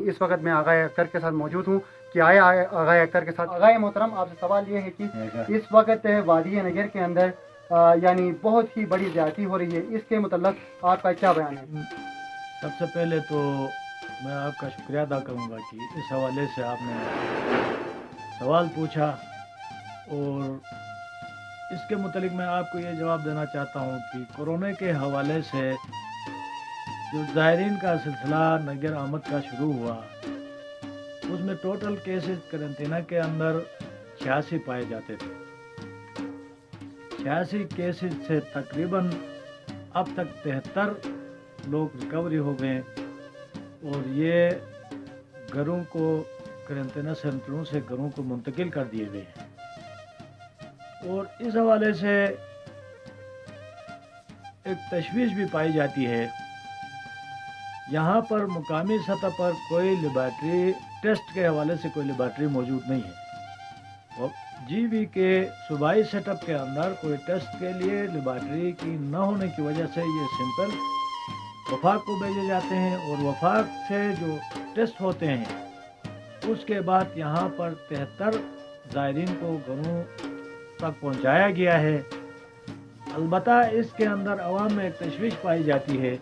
इस वक्त मैं आगाह अख्तर के साथ मौजूद हूँ कि आगाह अख्तर के साथ। आगाह मोहतरम, आपसे सवाल ये है कि इस वक्त वादी नगर के अंदर यानी बहुत ही बड़ी ज़्यादती हो रही है, इसके मुतल्लक आपका क्या बयान है? सबसे पहले तो मैं आपका शुक्रिया अदा करूँगा कि इस हवाले से आपने सवाल पूछा, और इसके मुतल्लिक मैं आपको ये जवाब देना चाहता हूँ कि कोरोना के हवाले से जो ज़ायरीन का सिलसिला नगर आमद का शुरू हुआ, उसमें टोटल केसेस करंतना के अंदर 86 पाए जाते थे। 86 केसेस से तकरीबन अब तक 73 लोग रिकवरी हो गए, और ये घरों को करंतना सेंटरों से घरों को मुंतकिल कर दिए गए हैं। और इस हवाले से एक तशवीश भी पाई जाती है, यहाँ पर मुकामी सतह पर कोई लेबॉर्ट्री टेस्ट के हवाले से कोई लेबॉर्ट्री मौजूद नहीं है, और जीबी के सूबाई सेटअप के अंदर कोई टेस्ट के लिए लेबॉर्ट्री की न होने की वजह से ये सिंपल वफाक को भेजे जाते हैं, और वफाक से जो टेस्ट होते हैं उसके बाद यहाँ पर 73 ज़ायरीन को घरों तक पहुँचाया गया है। अलबत्ता इसके अंदर अवाम में एक तशवीश पाई जाती है,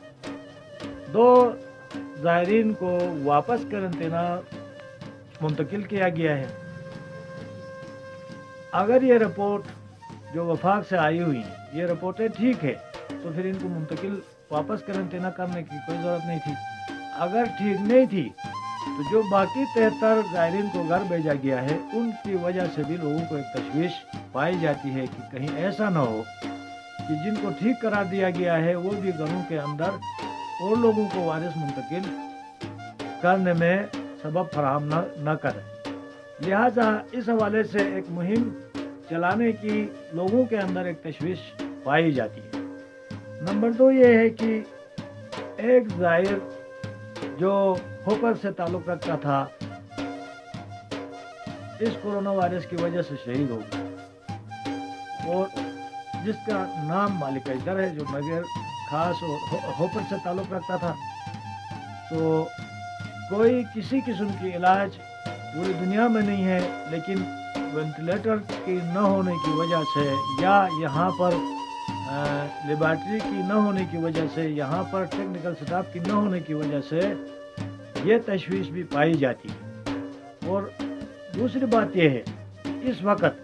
2 ज़ायरीन को वापस करंतना मुंतकिल किया गया है। अगर ये रिपोर्ट जो वफाक से आई हुई है, ये रिपोर्टें ठीक है, तो फिर इनको मुंतकिल वापस करंतना करने की कोई ज़रूरत नहीं थी। अगर ठीक नहीं थी तो जो बाकी 73 ज़ायरीन को घर भेजा गया है, उनकी वजह से भी लोगों को एक तशवीश पाई जाती है कि कहीं ऐसा ना हो कि जिनको ठीक करार दिया गया है वो भी घरों के अंदर और लोगों को वायरस मुंतकिल करने में सबब फराहम न करें। लिहाजा इस हवाले से एक मुहिम चलाने की लोगों के अंदर एक तशवीश पाई जाती है। नंबर 2 ये है कि एक ज़ायर जो होकर से ताल्लुक़ रखता था, इस कोरोना वायरस की वजह से शहीद हो गया, और जिसका नाम मालिक इधर है, जो नगर खास और होपर से ताल्लुक़ रखता था। तो कोई किसी किस्म की इलाज पूरी दुनिया में नहीं है, लेकिन वेंटिलेटर की न होने की वजह से या यहाँ पर लेबॉर्ट्री की न होने की वजह से, यहाँ पर टेक्निकल स्टाफ की न होने की वजह से ये तशवीश भी पाई जाती है। और दूसरी बात यह है, इस वक्त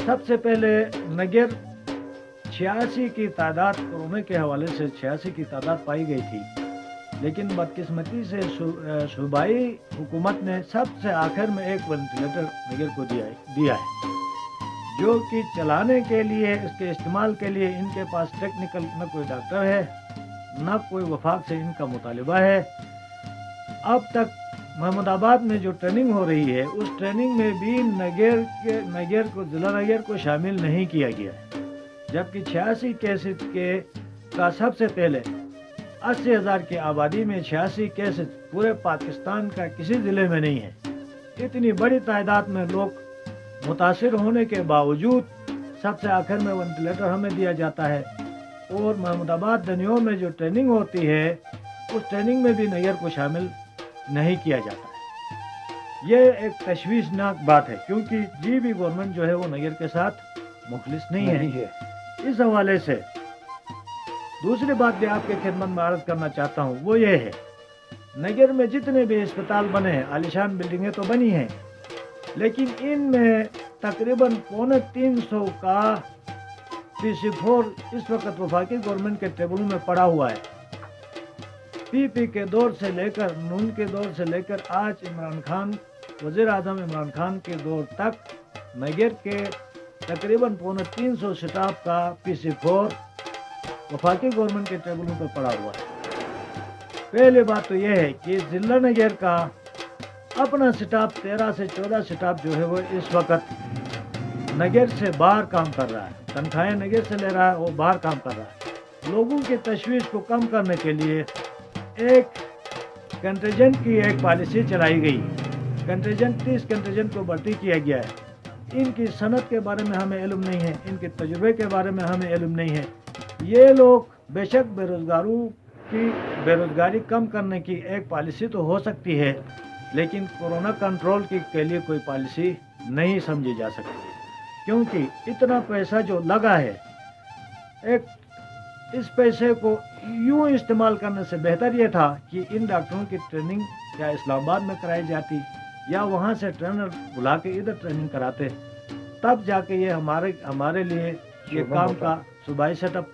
सबसे पहले नगर 86 की तादाद कोरोना के हवाले से 86 की तादाद पाई गई थी, लेकिन बदकिस्मती से सूबाई हुकूमत ने सबसे आखिर में एक वेंटिलेटर नगर को दिया है, जो कि चलाने के लिए, इसके इस्तेमाल के लिए इनके पास टेक्निकल न कोई डॉक्टर है, न कोई वफाक से इनका मुतालिबा है। अब तक महमूदाबाद में जो ट्रेनिंग हो रही है, उस ट्रेनिंग में भी ज़िला नगर को शामिल नहीं किया गया है, जबकि 86 केसेस का सबसे पहले 80,000 की आबादी में 86 केसेस पूरे पाकिस्तान का किसी ज़िले में नहीं है। इतनी बड़ी तादाद में लोग मुतासिर होने के बावजूद सबसे आखिर में वेंटिलेटर हमें दिया जाता है, और महमूदाबाद दनियों में जो ट्रेनिंग होती है, उस ट्रेनिंग में भी नगर को शामिल नहीं किया जाता है। ये एक तशवीशनाक बात है, क्योंकि जीबी गवर्नमेंट जो है वो नगर के साथ मुखलिस नहीं है। इस हवाले से दूसरी बात भी आपके खिदमत में अर्ज करना चाहता हूँ, वो ये है, नगर में जितने भी अस्पताल बने हैं, आलिशान बिल्डिंगें तो बनी हैं, लेकिन इनमें तकरीबन 350 का PC4 इस वक्त वफाकी गवर्नमेंट के टेबलों में पड़ा हुआ है। PP के दौर से लेकर, नून के दौर से लेकर आज इमरान खान, वज़ीर आज़म इमरान खान के दौर तक नगर के तकरीबन 350 स्टाफ का PC4 वफाकी गवर्नमेंट के टेबलों पर पड़ा हुआ है। पहली बात तो यह है कि ज़िला नगर का अपना स्टाफ 13 से 14 स्टाफ जो है वो इस वक्त नगर से बाहर काम कर रहा है, तनख्वाहें नगर से ले रहा है, वो बाहर काम कर रहा है। लोगों की तशवीश को कम करने के लिए एक कंटिजेंट की एक पॉलिसी चलाई गई। कंटिजेंट 30 कंटिजेंट को भर्ती किया गया है। इनकी सनत के बारे में हमें इल्म नहीं है, इनके तजुर्बे के बारे में हमें इल्म नहीं है। ये लोग बेशक बेरोजगारों की बेरोजगारी कम करने की एक पॉलिसी तो हो सकती है, लेकिन कोरोना कंट्रोल के लिए कोई पॉलिसी नहीं समझी जा सकती है, क्योंकि इतना पैसा जो लगा है, इस पैसे को यूं इस्तेमाल करने से बेहतर ये था कि इन डॉक्टरों की ट्रेनिंग या इस्लामाबाद में कराई जाती या वहाँ से ट्रेनर बुला के इधर ट्रेनिंग कराते, तब जाके ये हमारे लिए ये काम का सूबाई सेटअप,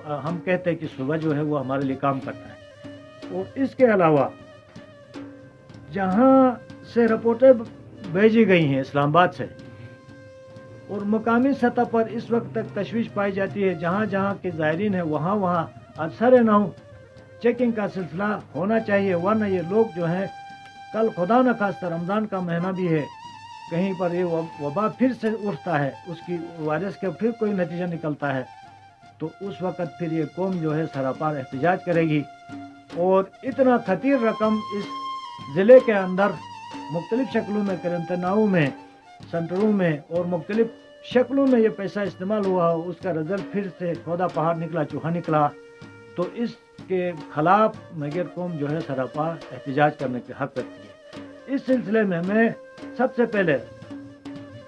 हम कहते हैं कि सूबा जो है वो हमारे लिए काम करता है। और इसके अलावा जहाँ से रिपोर्टें भेजी गई हैं इस्लामाबाद से, और मुकामी सतह पर इस वक्त तक तशवीश पाई जाती है, जहाँ जहाँ के ज़ायरीन हैं वहाँ अक्सर नौ चेकिंग का सिलसिला होना चाहिए, वरना ये लोग जो हैं, कल खुदा न खास्ता रमज़ान का महीना भी है, कहीं पर ये वबा फिर से उठता है, उसकी वायरस का फिर कोई नतीजा निकलता है, तो उस वक़्त फिर ये कौम जो है सरापार एहतजाज करेगी। और इतना खतीर रकम इस ज़िले के अंदर मुख्तलिफ़ शक्लों में, करंतनाओं में, सेंटरों में और मुख्तलिफ़ शक्लों में ये पैसा इस्तेमाल हुआ हो, उसका रिजल्ट फिर से सौदा पहाड़ निकला, चूहा निकला, तो इसके खिलाफ नगर कौम जो है सरापा एहतजाज करने के हक रखती है। इस सिलसिले में मैं सबसे पहले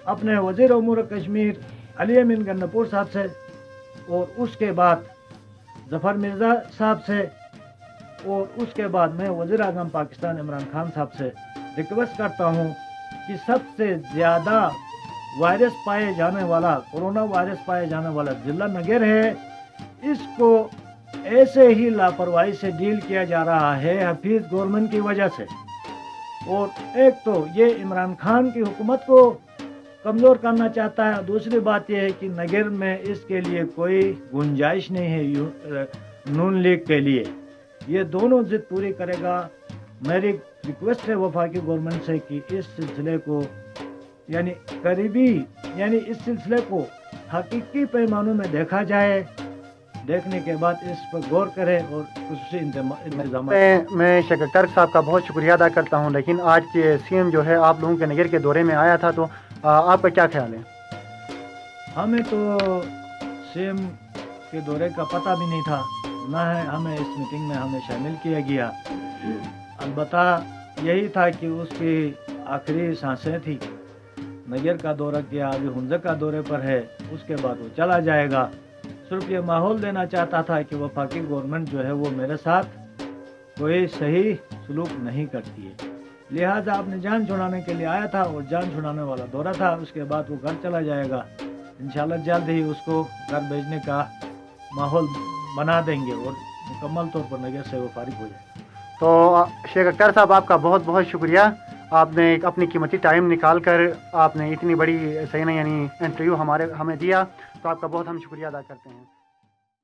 अपने वज़ीर उमूर कश्मीर अली अमीन गन्नपुर साहब से, और उसके बाद ज़फ़र मिर्ज़ा साहब से, और उसके बाद मैं वज़ीर आज़म पाकिस्तान इमरान खान साहब से रिक्वेस्ट करता हूँ कि सबसे ज़्यादा वायरस पाए जाने वाला, कोरोना वायरस पाए जाने वाला ज़िला नगर है, इसको ऐसे ही लापरवाही से डील किया जा रहा है हफीज़ गवर्नमेंट की वजह से। और एक तो ये इमरान खान की हुकूमत को कमज़ोर करना चाहता है, दूसरी बात यह है कि नगर में इसके लिए कोई गुंजाइश नहीं है नून लीग के लिए, ये दोनों ज़िद पूरी करेगा। मेरी रिक्वेस्ट है वफाकी गवर्नमेंट से कि इस सिलसिले को यानी करीबी यानी इस सिलसिले को हकीकी पैमानों में देखा जाए, देखने के बाद इस पर गौर करें और खुसूसी इंतजाम। मैं शेख अख्तर साहब का बहुत शुक्रिया अदा करता हूँ, लेकिन आज के सीएम जो है आप लोगों के नगर के दौरे में आया था, तो आपका क्या ख्याल है? हमें तो सीएम के दौरे का पता भी नहीं था, ना है हमें इस मीटिंग में हमें शामिल किया गया। अलबत्ता यही था कि उसकी आखिरी सांसें थी, नगर का दौरा किया, अभी हुंज़ा का दौरे पर है, उसके बाद वो चला जाएगा। सिर्फ ये माहौल देना चाहता था कि वफाकी गवर्नमेंट जो है वो मेरे साथ कोई सही सलूक नहीं करती है, लिहाजा अपनी जान छुड़ाने के लिए आया था और जान छुड़ाने वाला दौरा था। उसके बाद वो घर चला जाएगा, इंशाल्लाह जल्द ही उसको घर भेजने का माहौल बना देंगे और मुकम्मल तौर पर नगर से वो फारिग हो जाएगा। तो शेख अख्तर साहब आपका बहुत बहुत शुक्रिया, आपने अपनी कीमती टाइम निकाल कर आपने इतनी बड़ी सही यानी इंटरव्यू हमें दिया, तो आपका बहुत हम शुक्रिया अदा करते हैं।